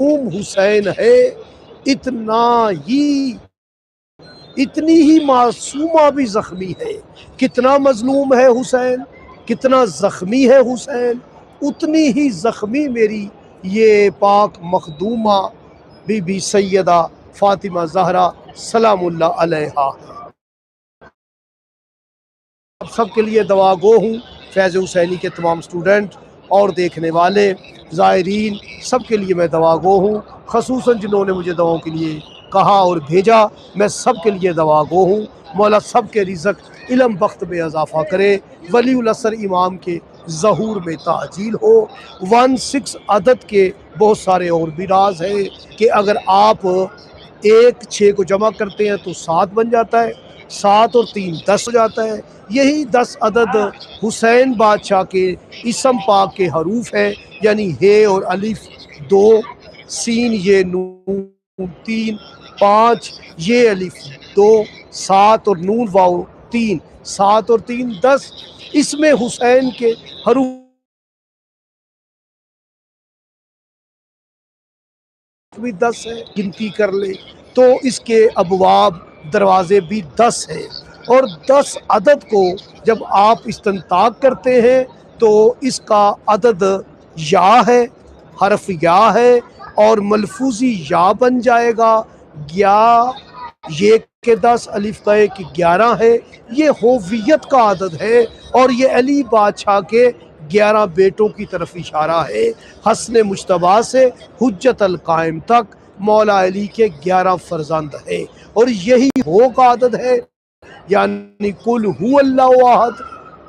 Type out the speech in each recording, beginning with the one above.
حسین ہے، اتنی ہی معصومہ بھی زخمی ہے۔ کتنا مظلوم ہے حسین، کتنا زخمی ہے حسین، اتنی ہی زخمی میری یہ پاک مخدومہ بی بی سیدہ فاطمہ زہرا سلام اللہ علیہا۔ آپ سب کے لیے دعا گو ہوں، فیض حسینی کے تمام سٹوڈنٹ اور دیکھنے والے زائرین سب کے لیے میں دعا گو ہوں، خصوصاً جنہوں نے مجھے دعاؤں کے لیے کہا اور بھیجا، میں سب کے لیے دعا گو ہوں۔ مولا سب کے رزق علم بخت میں اضافہ کرے، ولی العصر امام کے ظہور میں تعجیل ہو۔ 16 عدد کے بہت سارے اور بھی راز ہیں کہ اگر آپ 1 6 کو جمع کرتے ہیں تو 7 بن جاتا ہے، 7 اور 3 10 ہو جاتا ہے۔ یہی 10 عدد حسین بادشاہ کے اسم پاک کے حروف ہیں، یعنی ہے اور الف 2، سین یہ نون 3، 5 یہ الف 2، 7 اور نون واو 3، 7 اور 3 10۔ اس میں حسین کے حروف بھی 10 ہے، گنتی کر لے تو اس کے ابواب دروازے بھی 10 ہیں۔ اور 10 عدد کو جب آپ استنطاق کرتے ہیں تو اس کا عدد یا ہے، حرف یا ہے اور ملفوظی یا بن جائے گا۔ یہ کہ 10 الف کا ایک 11 ہے، یہ ہوویت کا عدد ہے اور یہ علی بادشاہ کے 11 بیٹوں کی طرف اشارہ ہے۔ حسن مجتبیٰ سے حجت القائم تک مولا علی کے 11 فرزند ہے، اور یہی ہو کا عدد ہے، یعنی قل هو اللہ احد،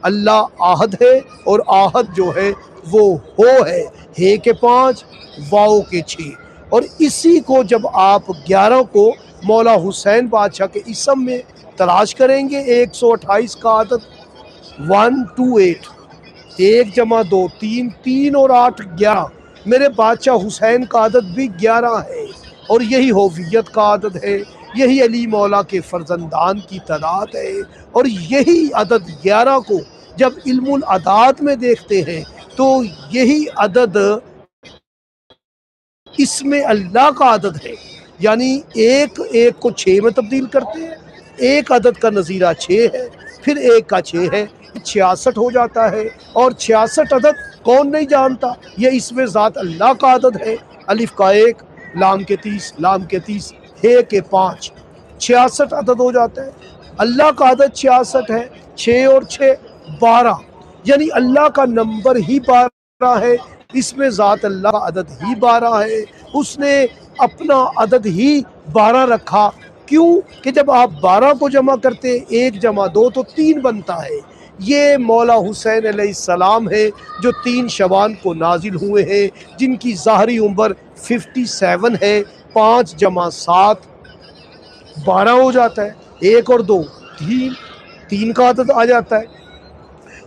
اللہ احد ہے اور احد جو ہے وہ ہو ہے کے 5 واو کے 6۔ اور اسی کو جب آپ 11 کو مولا حسین بادشاہ کے اسم میں تلاش کریں گے، 128 کا عدد 128، 1 جمع 2 3، 3 اور 8 11، میرے بادشاہ حسین کا عدد بھی 11 ہے، اور یہی ہوویت کا عدد ہے، یہی علی مولا کے فرزندان کی تعداد ہے۔ اور یہی عدد 11 کو جب علم الاعداد میں دیکھتے ہیں تو یہی عدد اسم اللہ کا عدد ہے، یعنی 1 کو 6 میں تبدیل کرتے ہیں، 1 عدد کا نظیرہ 6 ہے، پھر 1 کا 6 ہے، 66 ہو جاتا ہے۔ اور 66 عدد کون نہیں جانتا، یہ اسم ذات اللہ کا عدد ہے، الف کا 1، لام کے 30، لام کے 30، ہے کے 5، 66 عدد ہو جاتا ہے۔ اللہ کا عدد 66 ہے، 6 اور 6 12، یعنی اللہ کا نمبر ہی 12 ہے، اس میں ذات اللہ کا عدد ہی 12 ہے، اس نے اپنا عدد ہی 12 رکھا۔ کیوں کہ جب آپ 12 کو جمع کرتے 1 جمع 2 تو 3 بنتا ہے۔ یہ مولا حسین علیہ السلام ہے جو 3 شعبان کو نازل ہوئے ہیں، جن کی ظاہری عمر 57 ہے۔ 5 جمع 7 12 ہو جاتا ہے، 1 اور 2 3 کا عدد آ جاتا ہے۔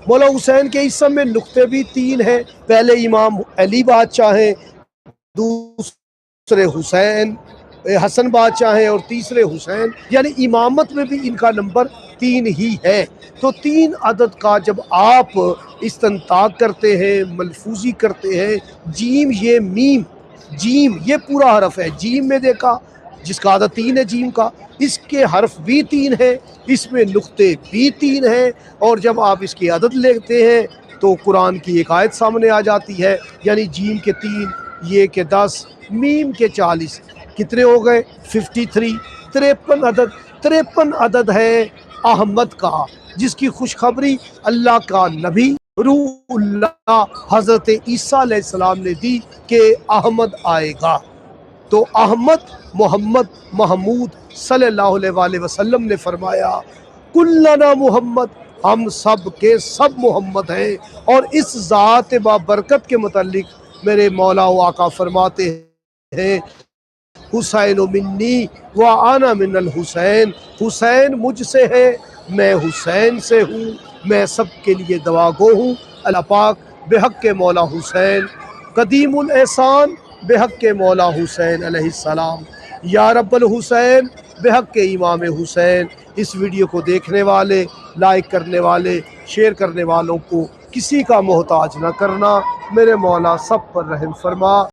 مولا حسین کے اسم میں نقطے بھی 3 ہیں، پہلے امام علی بادشاہ ہیں، دوسرے حسن بادشاہ ہیں اور تیسرے حسین، یعنی امامت میں بھی ان کا نمبر 3 ہی ہے۔ تو 3 عدد کا جب آپ استنطاق کرتے ہیں، ملفوظی کرتے ہیں، جیم یہ میم، جیم یہ پورا حرف ہے، جیم میں دیکھا جس کا عدد 3 ہے جیم کا، اس کے حرف بھی 3 ہیں، اس میں نقطے بھی 3 ہیں، اور جب آپ اس کی عدد لیتے ہیں تو قرآن کی ایک آیت سامنے آ جاتی ہے، یعنی جیم کے 3، یہ کے 10، میم کے 40، کتنے ہو گئے 53۔ 53 عدد، 53 عدد ہے احمد کا، جس کی خوشخبری اللہ کا نبی روح اللہ حضرت عیسیٰ علیہ السلام نے دی کہ احمد آئے گا۔ تو احمد محمد محمود صلی اللہ علیہ وآلہ وسلم نے فرمایا کلنا محمد، ہم سب کے سب محمد ہیں۔ اور اس ذات بابرکت کے متعلق میرے مولا و آقا فرماتے ہیں حسین منی وانا من الحسین، حسین مجھ سے ہے، میں حسین سے ہوں، میں سب کے لیے دعا گو ہوں۔ اللہ پاک بحق کے مولا حسین قدیم الاحسان، بحق کے مولا حسین علیہ السلام، یا رب الحسین بحق کے امام حسین، اس ویڈیو کو دیکھنے والے، لائک کرنے والے، شیئر کرنے والوں کو کسی کا محتاج نہ کرنا، میرے مولا سب پر رحم فرما۔